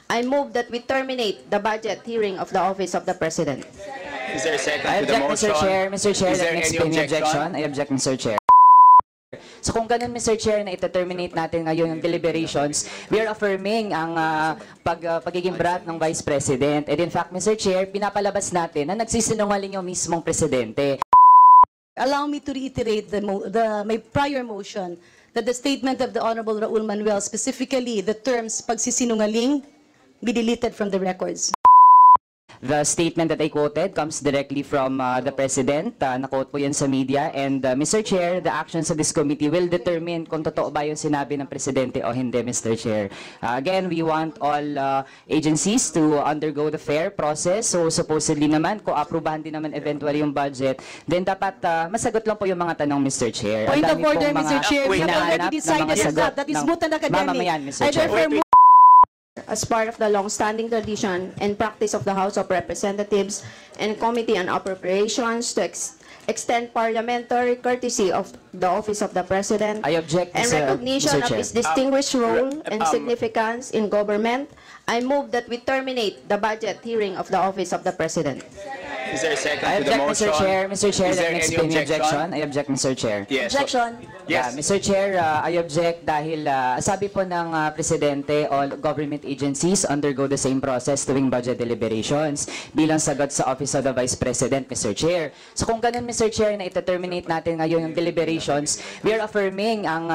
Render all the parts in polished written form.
I move that we terminate the budget hearing of the Office of the President. Is there a second I to the object, motion? Mr. Chair. Mr. Chair, Is let there me any explain the objection? objection. I object, Mr. Chair. So kung ganun, Mr. Chair, na ita-terminate natin ngayon yung deliberations, we are affirming ang pagiging brat ng Vice President. And in fact, Mr. Chair, pinapalabas natin na nagsisinungaling yung mismong Presidente. Allow me to reiterate my prior motion that the statement of the Honorable Raul Manuel, specifically the terms pagsisinungaling, be deleted from the records. The statement that I quoted comes directly from the President. Na-quote po yan sa media. And Mr. Chair, the actions of this committee will determine kung totoo ba yung sinabi ng Presidente o hindi, Mr. Chair. Again, we want all agencies to undergo the fair process. So supposedly naman, kung aprubahan din naman eventually yung budget, then dapat masagot lang po yung mga tanong, Mr. Chair. Point of Ang dami order, pong mga Mr. Chair. We have already hinahanap na decided mga sagot that is ng Mutan Academy. mamamayan, Mr. I Chair. therefore As part of the long-standing tradition and practice of the House of Representatives and Committee on Appropriations to extend parliamentary courtesy of the Office of the President I object, and Mr. recognition of Chair. his distinguished role and significance in government, I move that we terminate the budget hearing of the Office of the President. Is there a second I to the object, motion? Mr. Chair. Mr. Chair, Is let there me any explain the objection? objection. I object, Mr. Chair. Yes. objection. Yes. Mr. Chair, I object dahil sabi po ng Presidente, all government agencies undergo the same process tuwing budget deliberations bilang sagot sa Office of the Vice President, Mr. Chair. So kung ganun, Mr. Chair, na ita-terminate natin ngayon yung deliberations, we are affirming ang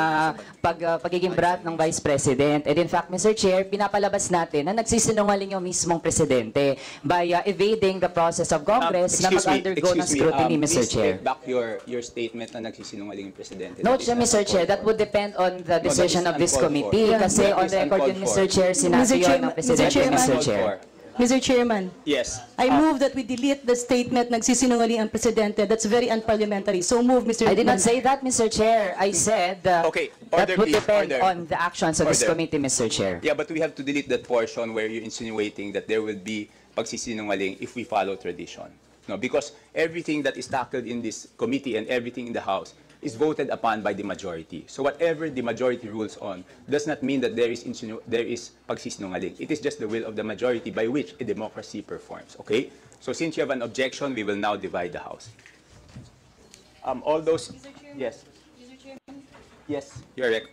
pagiging brat ng Vice President. And in fact, Mr. Chair, pinapalabas natin na nagsisinungaling yung mismong Presidente by evading the process of Congress na mag-undergo ng scrutiny, Mr. Chair. Please take back your statement na nagsisinungaling yung Presidente. No, That is Mr. Chair, uncalled that for. would depend on the decision of this uncalled committee. for. Kasi That on is the record uncalled yun, for. Mr. Chair, sinabi Mr. yun ng Presidente, Chairman. Mr. Uncalled Chair. for. Mr. Chairman, Yes. I move that we delete the statement nagsisinungaling ang Presidente. That's very unparliamentary. So move, Mr. I did not say that, Mr. Chair. I said Okay, that order, would please, depend order. on the actions of this Order. committee, Mr. Chair. Yeah, but we have to delete that portion where you're insinuating that there will be pagsisinungaling if we follow tradition. No, because everything that is tackled in this committee and everything in the House is voted upon by the majority. So whatever the majority rules on does not mean that there is pagsisinungaling. It is just the will of the majority by which a democracy performs. Okay? So since you have an objection, we will now divide the House. All those... Yes. Yes, you're correct.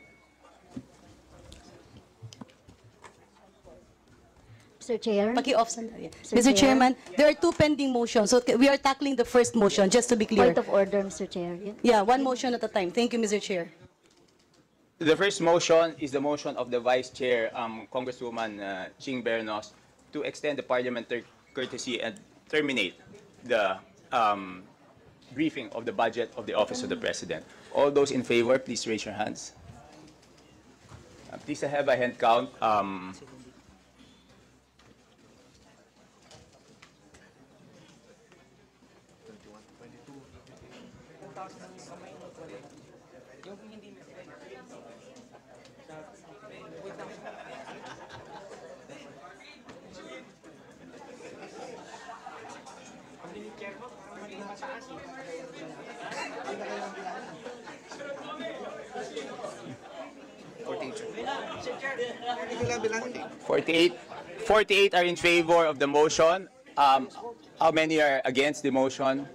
Mr. Chair. Paki-off sandali. Mr. Mr. Chair. Chairman, there are two pending motions. So we are tackling the first motion, just to be clear. Point of order, Mr. Chair. Yeah, one motion at a time. Thank you, Mr. Chair. The first motion is the motion of the Vice Chair, Congresswoman Ching Bernos, to extend the parliamentary courtesy and terminate the briefing of the budget of the Office of the President. All those in favor, please raise your hands. Please have a hand count. Forty-eight are in favor of the motion. How many are against the motion?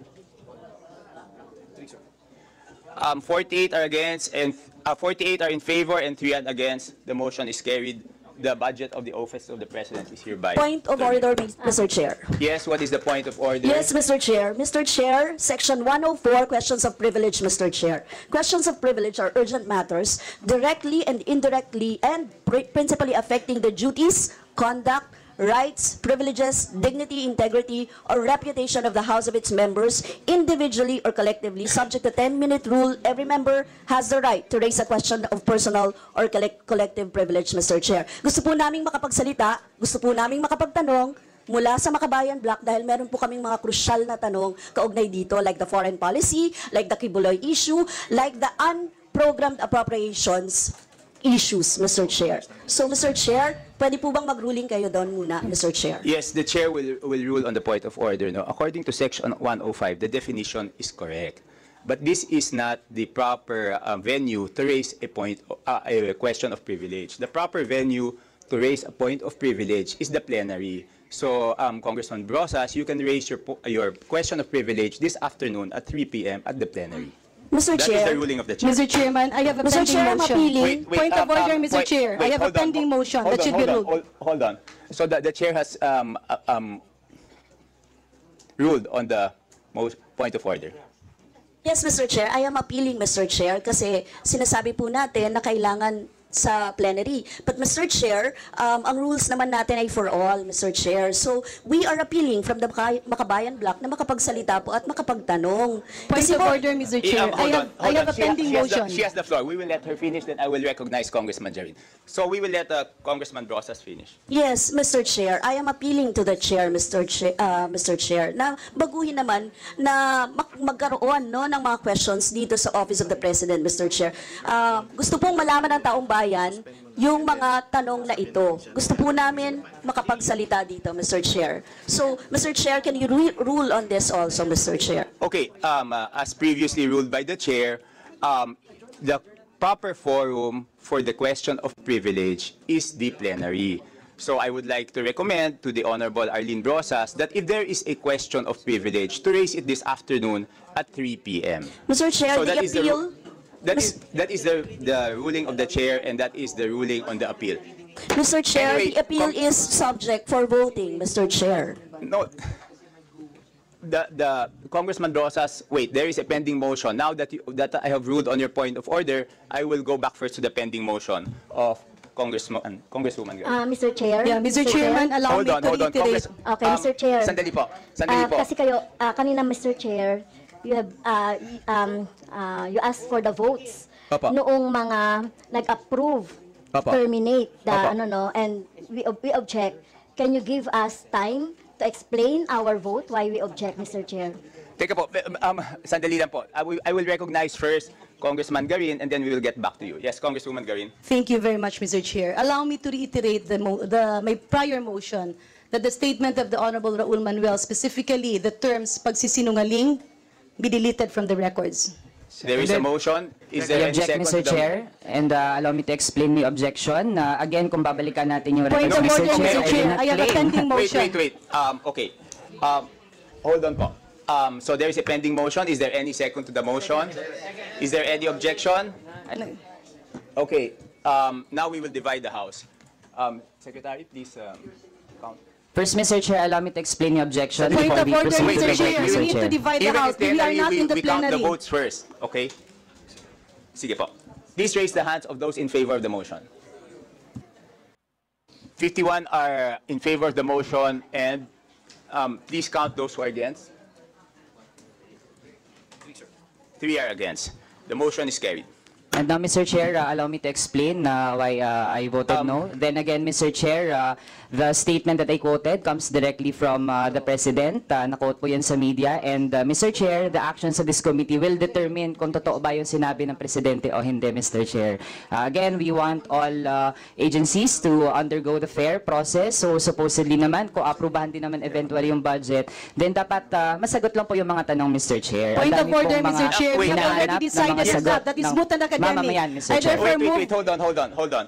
48 are against, and 48 are in favor, and 3 are against. The motion is carried. The budget of the Office of the President is hereby. Point of order, Mr. Chair. Yes, what is the point of order? Yes, Mr. Chair. Mr. Chair, Section 104, questions of privilege, Mr. Chair. Questions of privilege are urgent matters directly and indirectly and principally affecting the duties, conduct, rights, privileges, dignity, integrity, or reputation of the House of its members, individually or collectively, subject to 10-minute rule. Every member has the right to raise a question of personal or collective privilege, Mr. Chair. Gusto po naming makapagsalita, gusto po naming makapagtanong mula sa Makabayan Block dahil meron po kaming mga crucial na tanong kaugnay dito, like the foreign policy, like the Kibuloy issue, like the unprogrammed appropriations issues, Mr. Chair. So, Mr. Chair, pwede po bang mag-ruling kayo doon muna, Mr. Chair? Yes, the chair will rule on the point of order. No? According to Section 105, the definition is correct. But this is not the proper venue to raise a question of privilege. The proper venue to raise a point of privilege is the plenary. So, Congressman Brosas, you can raise your question of privilege this afternoon at 3 p.m. at the plenary. Mr. That is Chair. the ruling of the chair. Mr. Chairman, I have a Mr. pending Chair, I'm motion. appealing. Point of order, Mr. Chair. I have a hold on, pending motion hold that on, should be hold on, ruled. hold on. So the chair has ruled on the point of order. Yes, Mr. Chair. I am appealing, Mr. Chair, kasi sinasabi po natin na kailangan sa plenary. But Mr. Chair, ang rules naman natin ay for all, Mr. Chair. So, we are appealing from the Makabayan Bloc na makapagsalita po at makapagtanong. Point Kasi of po, order, Mr. Chair. Hold I have a on. pending motion. She has the floor. We will let her finish, then I will recognize Congressman Jarin. So we will let Congressman Brosas finish. Yes, Mr. Chair. I am appealing to the Chair, Mr. Chair, na baguhin naman na magkaroon no, ng mga questions dito sa Office of the President, Mr. Chair. Gusto pong malaman ng taong bayan yung mga tanong na ito. Gusto po namin makapagsalita dito, Mr. Chair. So, Mr. Chair, can you rule on this also, Mr. Chair? Okay, as previously ruled by the chair, the proper forum for the question of privilege is the plenary. So I would like to recommend to the Honorable Arlene Brosas that if there is a question of privilege, to raise it this afternoon at 3 p.m. Mr. Chair, So the that is the appeal... That is the ruling of the chair, and that is the ruling on the appeal. Mr. Chair, Anyway, the appeal is subject for voting, Mr. Chair. No, the Congressman Rosas, wait, there is a pending motion. Now that I have ruled on your point of order, I will go back first to the pending motion of Congresswoman Garin. Mr. Chair. Yeah, Mr. Chairman, allow me to Hold on, reiterate. Okay, Mr. Chair. Sandali po, sandali po. Kasi kayo, kanina, Mr. Chair, you have, you asked for the votes. Opo. Noong mga nag-approve, Opo. terminate the, Opo. and we object. Can you give us time to explain our vote why we object, Mr. Chair? Teka po, sandali lang po. I will recognize first Congressman Garin, and then we will get back to you. Yes, Congresswoman Garin. Thank you very much, Mr. Chair. Allow me to reiterate my prior motion that the statement of the Honorable Raul Manuel, specifically the terms pagsisinungaling, be deleted from the records. There is a motion. Is there I any object, second Mr. to the Chair, and allow me to explain the objection. Again, kung babalikan natin yung Point records, of order, Mr. Chair, Mr. Chair. did not I have a claim. pending motion. Wait. Okay. Hold on po. So there is a pending motion. Is there any second to the motion? Is there any objection? Okay. Now we will divide the House. Secretary, please count. First, Mr. Chair, allow me to explain the objection Point before of we order, proceed to Mr. the Chair. vote, We Mr. need to Chair. divide the Even House. if We are plenary, not in the we count the plenary. votes first. Okay? Sige po. Please raise the hands of those in favor of the motion. 51 are in favor of the motion, and please count those who are against. 3 are against. The motion is carried. And now, Mr. Chair, allow me to explain why I voted no. Then again, Mr. Chair, the statement that I quoted comes directly from the President. Na-quote po yan sa media. And Mr. Chair, the actions of this committee will determine kung totoo ba yung sinabi ng Presidente o hindi, Mr. Chair. Again, we want all agencies to undergo the fair process. So supposedly naman, kung aprubahan din naman eventually yung budget, then dapat masagot lang po yung mga tanong, Mr. Chair. Point Ang of dami order, pong mga Mr. Chair. We have hinahanap already na mga decided sagot that is ng moot and academic. mamamayan, Mr. I Chair. therefore move. Wait, hold on.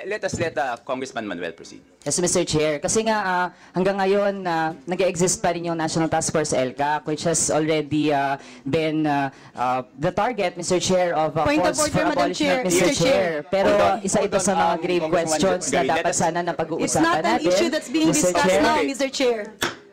Let us let Congressman Manuel proceed. Yes, Mr. Chair. Kasi nga hanggang ngayon nag-exist pa rin yung National Task Force LCAC, which has already been the target, Mr. Chair, of Point of calls order, for Madam abolishment, Chair. Mr. Mr. Chair. Pero Hold on, isa ito sa mga grave Congressman questions na Gary, dapat sana na It's pag-uusapan not an natin. issue that's being Mr. discussed Chair. now, Mr. Chair.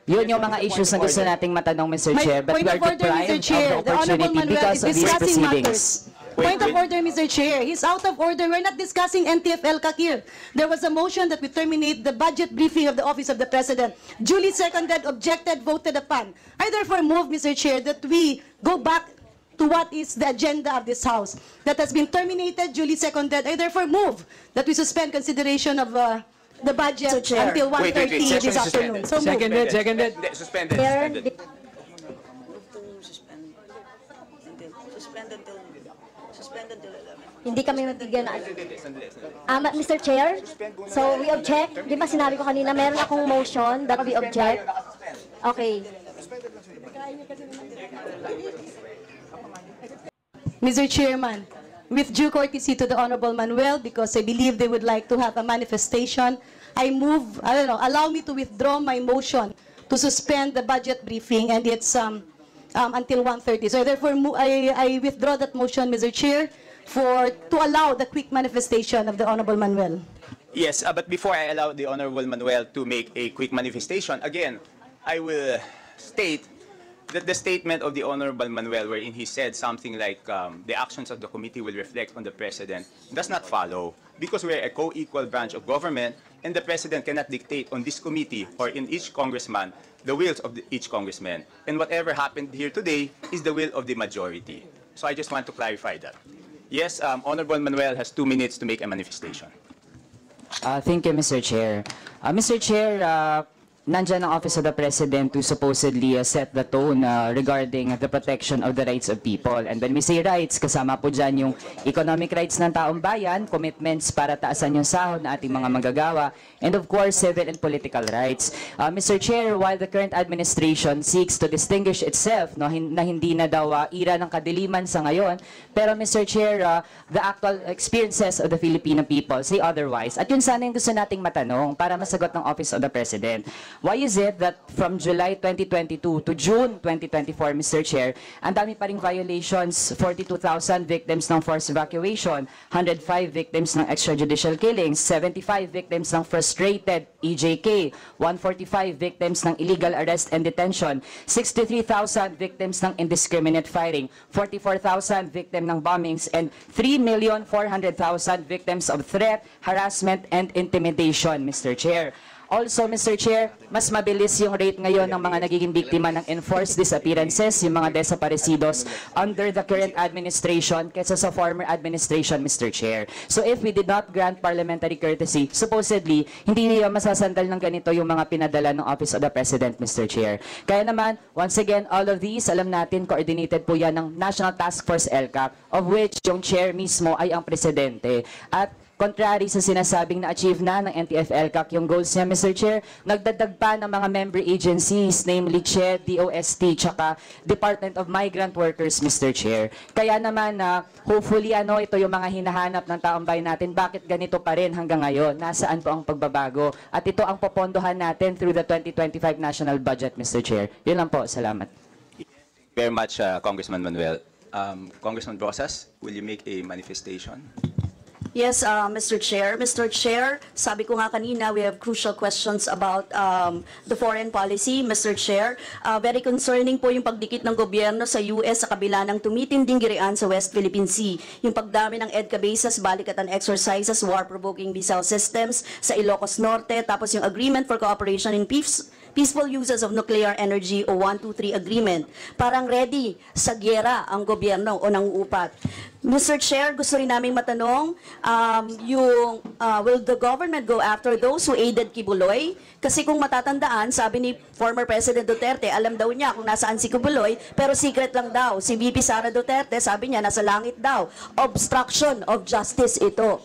Yun yung mga issues na gusto nating matanong, Mr. My Chair. But point we are of order, Mr. deprived Chair. of the The Honorable opportunity Manuel because is of these discussing proceedings. matters. Point of order, Mr. Chair. He's out of order. We're not discussing NTF-El here. There was a motion that we terminate the budget briefing of the Office of the President. Duly seconded, objected, voted upon. I therefore move, Mr. Chair, that we go back to what is the agenda of this House. That has been terminated, duly seconded. I therefore move that we suspend consideration of the budget Mr. Chair. until 1:30 Session this is afternoon. So suspended. moved. Suspended. Chair, hindi kami mabigyan na. Mr. Chair, so we object. Di ba sinabi ko kanina, meron akong motion that we object. Okay. Mr. Chairman, with due courtesy to the Honorable Manuel, because I believe they would like to have a manifestation, I move, allow me to withdraw my motion to suspend the budget briefing, and it's until 1:30. So therefore, I withdraw that motion, Mr. Chair, to allow the quick manifestation of the Honorable Manuel. Yes, but before I allow the Honorable Manuel to make a quick manifestation, again, I will state that the statement of the Honorable Manuel, wherein he said something like the actions of the committee will reflect on the President, does not follow, because we're a co-equal branch of government, and the President cannot dictate on this committee or in each congressman the wills of each congressman. And whatever happened here today is the will of the majority. So I just want to clarify that. Yes, Honorable Manuel has 2 minutes to make a manifestation. Thank you, Mr. Chair. Mr. Chair, nandyan ang Office of the President to supposedly set the tone regarding the protection of the rights of people. And when we say rights, kasama po dyan yung economic rights ng taong bayan, commitments para taasan yung sahod na ating mga manggagawa, and of course, civil and political rights. Mr. Chair, while the current administration seeks to distinguish itself na hindi na daw ira ng kadiliman sa ngayon, pero Mr. Chair, the actual experiences of the Filipino people say otherwise. At yun sana yung gusto nating matanong para masagot ng Office of the President. Why is it that from July 2022 to June 2024, Mr. Chair, ang dami pa ring violations, 42,000 victims ng forced evacuation, 105 victims ng extrajudicial killings, 75 victims ng frustrated EJK, 145 victims ng illegal arrest and detention, 63,000 victims ng indiscriminate firing, 44,000 victims ng bombings, and 3,400,000 victims of threat, harassment, and intimidation, Mr. Chair. Also, Mr. Chair, mas mabilis yung rate ngayon ng mga nagiging biktima ng enforced disappearances, yung mga desaparecidos under the current administration kaysa sa former administration, Mr. Chair. So if we did not grant parliamentary courtesy, supposedly, hindi masasandal ng ganito yung mga pinadala ng Office of the President, Mr. Chair. Kaya naman, once again, all of these, alam natin, coordinated po yan ng National Task Force LCAC, of which yung chair mismo ay ang presidente. At contrary sa sinasabing na-achieve na ng NTF-LCAC yung goals niya, Mr. Chair, nagdadag pa ng mga member agencies, namely CHED, DOST, tsaka Department of Migrant Workers, Mr. Chair. Kaya naman, hopefully, ito yung mga hinahanap ng taong bayan natin. Bakit ganito pa rin hanggang ngayon? Nasaan po ang pagbabago? At ito ang popondohan natin through the 2025 National Budget, Mr. Chair. Yun lang po. Salamat. Very much, Congressman Manuel. Congressman Rosas, will you make a manifestation? Yes, Mr. Chair. Mr. Chair, sabi ko nga kanina, we have crucial questions about the foreign policy, Mr. Chair. Very concerning po yung pagdikit ng gobyerno sa US sa kabila ng tumitinding girian sa West Philippine Sea. Yung pagdami ng EDCA bases, balikatan exercises, war-provoking missile systems sa Ilocos Norte, tapos yung Agreement for Cooperation in Peaceful Uses of Nuclear Energy o 123 Agreement. Parang ready sa giyera ang gobyerno o nanguupat. Mr. Chair, gusto rin naming matanong, will the government go after those who aided Kibuloy? Kasi kung matatandaan, sabi ni former President Duterte, alam daw niya kung nasaan si Kibuloy, pero secret lang daw. Si VP Sara Duterte, sabi niya, nasa langit daw. Obstruction of justice ito.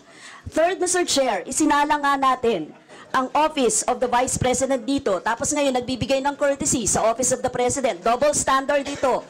Third, Mr. Chair, isinala nga natin ang Office of the Vice President dito, tapos ngayon nagbibigay ng courtesy sa Office of the President. Double standard dito.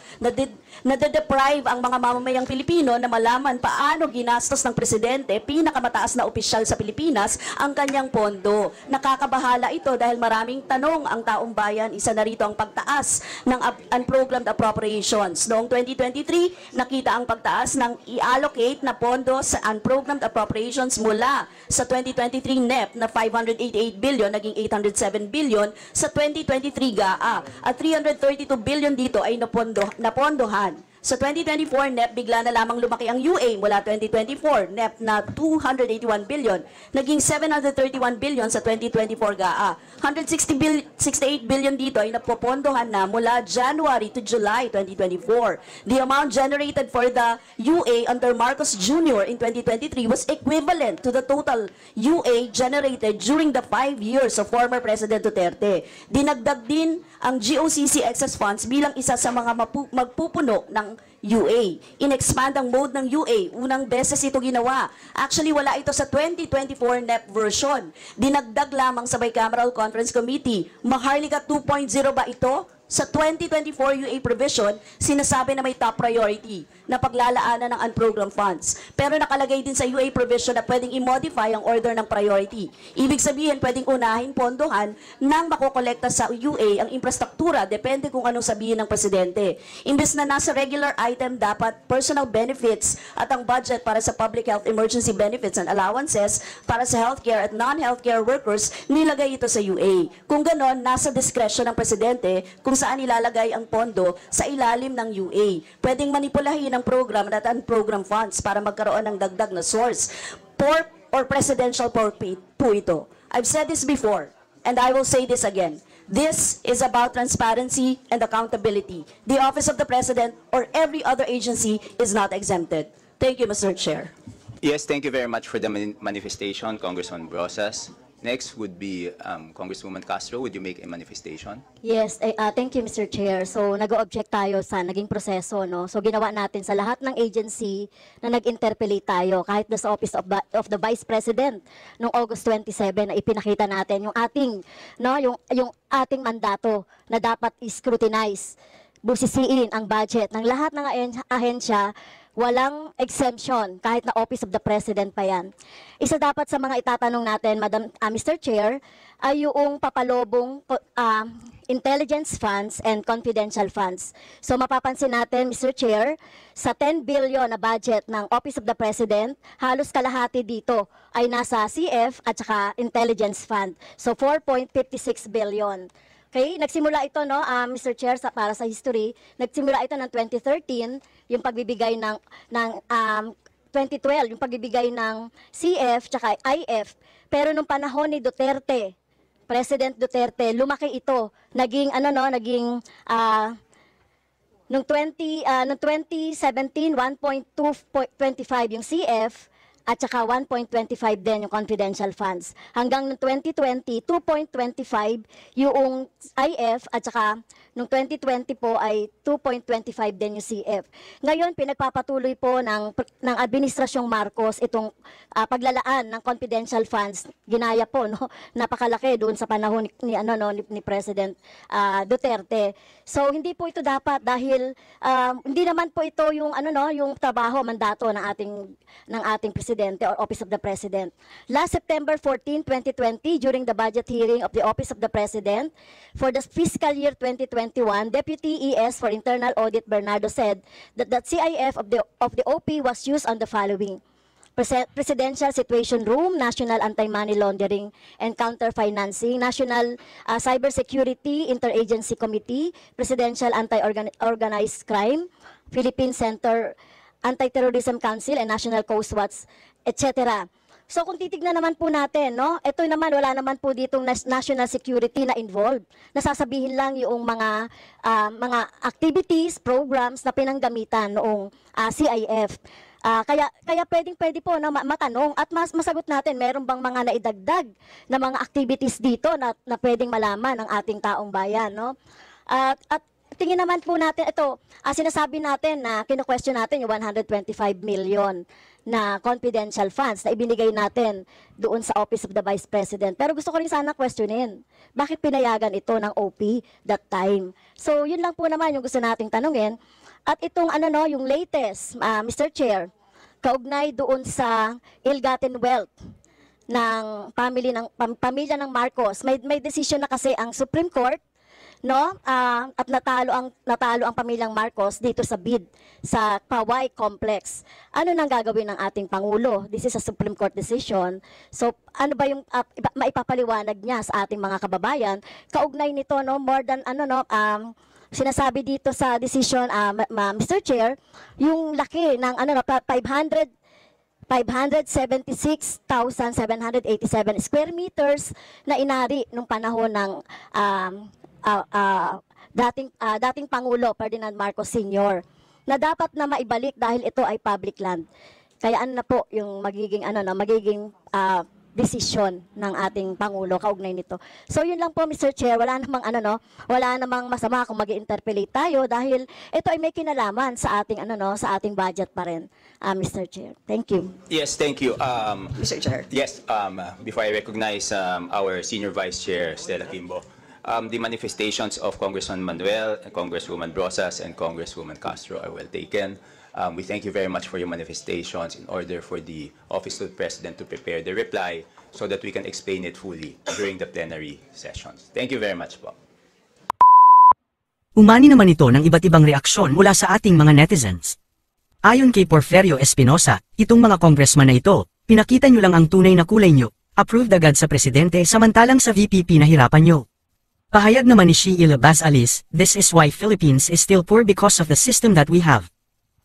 Nade-deprive ang mga mamamayang Pilipino na malaman paano ginastos ng Presidente, pinakamataas na opisyal sa Pilipinas, ang kanyang pondo. Nakakabahala ito dahil maraming tanong ang taong bayan. Isa na rito ang pagtaas ng unprogrammed appropriations. Noong 2023, nakita ang pagtaas ng i-allocate na pondo sa unprogrammed appropriations mula sa 2023 NEP na 588 billion, naging 807 billion sa 2023 GAA. At 332 billion dito ay napondohan. Sa 2024 NEP, bigla na lamang lumaki ang UA mula 2024 NEP na 281 billion, naging 731 billion sa 2024 GAA. 168 billion dito ay napopondohan na mula January to July 2024. The amount generated for the UA under Marcos Jr. in 2023 was equivalent to the total UA generated during the 5 years of former President Duterte. Dinagdag din ang GOCC excess funds bilang isa sa mga magpupuno ng UA. In-expand ang mode ng UA. Unang beses ito ginawa. Actually, wala ito sa 2024 NEP version. Dinagdag lamang sa Bicameral Conference Committee. Maharlika 2.0 ba ito? sa 2024 UA provision, sinasabi na may top priority na paglalaanan ng unprogrammed funds. Pero nakalagay din sa UA provision na pwedeng i-modify ang order ng priority. Ibig sabihin, pwedeng unahin pondohan nang makokolekta sa UA ang infrastruktura, depende kung anong sabihin ng Presidente. Imbes na nasa regular item, dapat personal benefits at ang budget para sa public health emergency benefits and allowances para sa healthcare at non-healthcare workers, nilagay ito sa UA. Kung ganon, nasa discretion ng Presidente kung saan ilalagay ang pondo sa ilalim ng UA. Pwedeng manipulahin ang program at unprogrammed funds para magkaroon ng dagdag na source. Pork or presidential pork po ito. I've said this before, and I will say this again. This is about transparency and accountability. The Office of the President or every other agency is not exempted. Thank you, Mr. Chair. Yes, thank you very much for the manifestation, Congressman Brosas. Next would be Congresswoman Castro. Would you make a manifestation? Yes, thank you, Mr. Chair. So, nag-o-object tayo sa naging proseso, no? So, ginawa natin sa lahat ng agency na nag-interpellate tayo, kahit na sa Office of the Vice President, noong August 27, na ipinakita natin yung ating, no, yung ating mandato na dapat i-scrutinize, busisiin ang budget ng lahat ng ahensya. Walang exemption, kahit na Office of the President pa yan. Isa dapat sa mga itatanong natin, Mr. Chair, ay yung papalobong intelligence funds and confidential funds. So mapapansin natin, Mr. Chair, sa 10 billion na budget ng Office of the President, halos kalahati dito ay nasa CF at saka intelligence fund. So 4.56 billion. Okay, nagsimula ito, no, Mr. Chair, para sa history, nagsimula ito ng 2013, yung pagbibigay ng 2012, yung pagbibigay ng CF tsaka IF. Pero nung panahon ni Duterte, President Duterte, lumaki ito. Naging nung 2017, 1.225 yung CF, at saka 1.25 din yung confidential funds. Hanggang noong 2020, 2.25 yung IF at saka noong 2020 po ay 2.25 din yung CF. Ngayon, pinagpapatuloy po ng Administrasyong Marcos itong paglalaan ng confidential funds. Ginaya po, no? Napakalaki doon sa panahon ni President Duterte. So, hindi po ito dapat dahil hindi naman po ito yung yung trabaho, mandato ng ating Presidente or Office of the President. Last September 14, 2020, during the budget hearing of the Office of the President for the fiscal year 2021, Deputy ES for Internal Audit Bernardo said that the CIF of the OP was used on the following: Presidential Situation Room, National Anti-Money Laundering and Counter-Financing, National Cybersecurity Interagency Committee, Presidential Anti-Organized Crime, Philippine Center Anti-Terrorism Council and National Coast Watch, etc. So kung titignan naman po natin, no, ito naman, wala naman po ditong national security na involved. Nasasabihin lang yung mga activities, programs na pinanggamitan noong CIF. Kaya pwede po na matanong at masagot natin, meron bang mga naidagdag na mga activities dito na pwedeng malaman ng ating taong bayan, no? At tingin naman po natin, ito, sinasabi natin na kino-question natin yung 125 million na confidential funds na ibinigay natin doon sa Office of the Vice President. Pero gusto ko rin sana questionin, bakit pinayagan ito ng OP that time? So, yun lang po naman yung gusto nating tanungin. At itong yung latest, Mr. Chair, kaugnay doon sa ill-gotten wealth ng pamilya ng Marcos. May decision na kasi ang Supreme Court, no? At natalo ang pamilyang Marcos dito sa bid sa Poway Complex. Ano nang gagawin ng ating Pangulo? This is a Supreme Court decision. So ano ba yung maipapaliwanag niya sa ating mga kababayan? Kaugnay nito, no, more than sinasabi dito sa decision, Mr. Chair, yung laki ng 576,787 square meters na inari nung panahon ng dating Pangulo Ferdinand Marcos Sr. na dapat na maibalik dahil ito ay public land. Kaya na po yung magiging desisyon ng ating Pangulo kaugnay nito. So yun lang po, Mr. Chair, wala namang masama kung mag-interpellate tayo dahil ito ay may kinalaman sa ating sa ating budget pa rin, Mr. Chair. Thank you. Yes, thank you. Mr. Chair. Yes, before I recognize our Senior Vice Chair, Stella Kimbo, The manifestations of Congressman Manuel, and Congresswoman Brosas, and Congresswoman Castro are well taken. We thank you very much for your manifestations in order for the Office of the President to prepare the reply so that we can explain it fully during the plenary sessions. Thank you very much po. Umani naman ito ng iba't ibang reaksyon mula sa ating mga netizens. Ayon kay Porfirio Espinosa, itong mga congressman na ito, pinakita nyo lang ang tunay na kulay nyo, approved agad sa presidente samantalang sa VP nahirapan nyo. Pahayag naman ni Sheila Baz Alice, this is why Philippines is still poor because of the system that we have.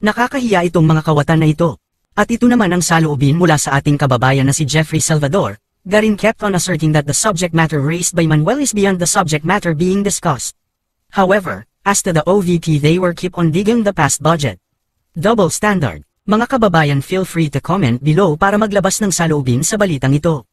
Nakakahiya itong mga kawatan na ito. At ito naman ang saloobin mula sa ating kababayan na si Jeffrey Salvador, Garin kept on asserting that the subject matter raised by Manuel is beyond the subject matter being discussed. However, as to the OVP they were keep on digging the past budget. Double standard. Mga kababayan, feel free to comment below para maglabas ng saloobin sa balitang ito.